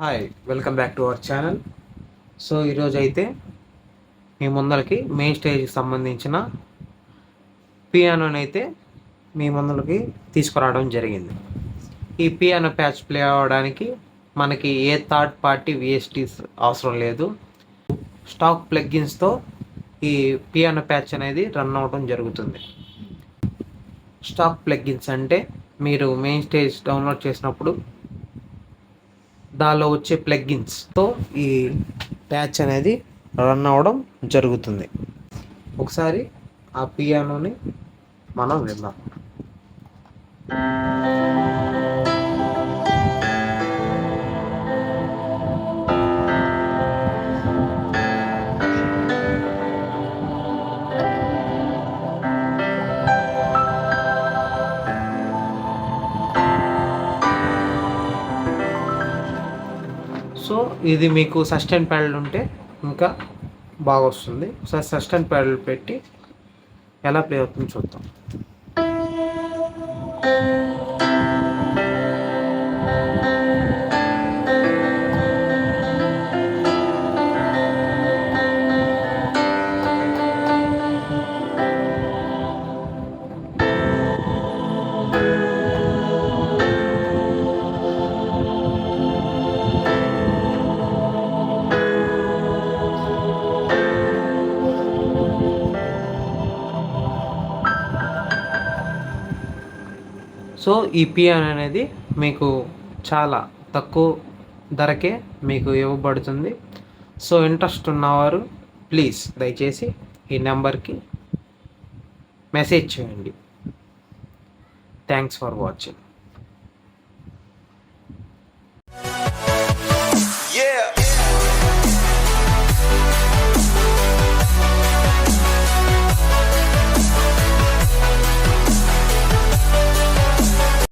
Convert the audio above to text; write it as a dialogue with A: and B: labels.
A: Hi, welcome back to our channel. So ఈరోజు అయితే మీ ముందరికి మెయిన్ స్టేజ్కి సంబంధించిన పియానోని అయితే మీ ముందరికి తీసుకురావడం జరిగింది. ఈ పియానో ప్యాచ్ ప్లే అవ్వడానికి మనకి ఏ థర్డ్ పార్టీ విఎస్టీస్ అవసరం లేదు. స్టాక్ ప్లగ్గిన్స్తో ఈ పియానో ప్యాచ్ అనేది రన్ అవ్వడం జరుగుతుంది. స్టాక్ ప్లగ్గిన్స్ అంటే మీరు మెయిన్ స్టేజ్ డౌన్లోడ్ చేసినప్పుడు దానిలో వచ్చే ప్లగ్గిన్స్తో ఈ ప్యాచ్ అనేది రన్ అవ్వడం జరుగుతుంది. ఒకసారి ఆ పియానోని మనం విందాం. సో ఇది మీకు సస్టైన్ ప్యాడల్ ఉంటే ఇంకా బాగా వస్తుంది. ఒకసారి సస్టైన్ ప్యాడల్ పెట్టి ఎలా ప్లే అవుతుందో చూద్దాం. సో ఈ పియానో అనేది మీకు చాలా తక్కువ ధరకే మీకు ఇవ్వబడుతుంది. సో ఇంట్రెస్ట్ ఉన్నవారు ప్లీజ్ దయచేసి ఈ నెంబర్కి మెసేజ్ చేయండి. Thanks for watching.
B: Yeah.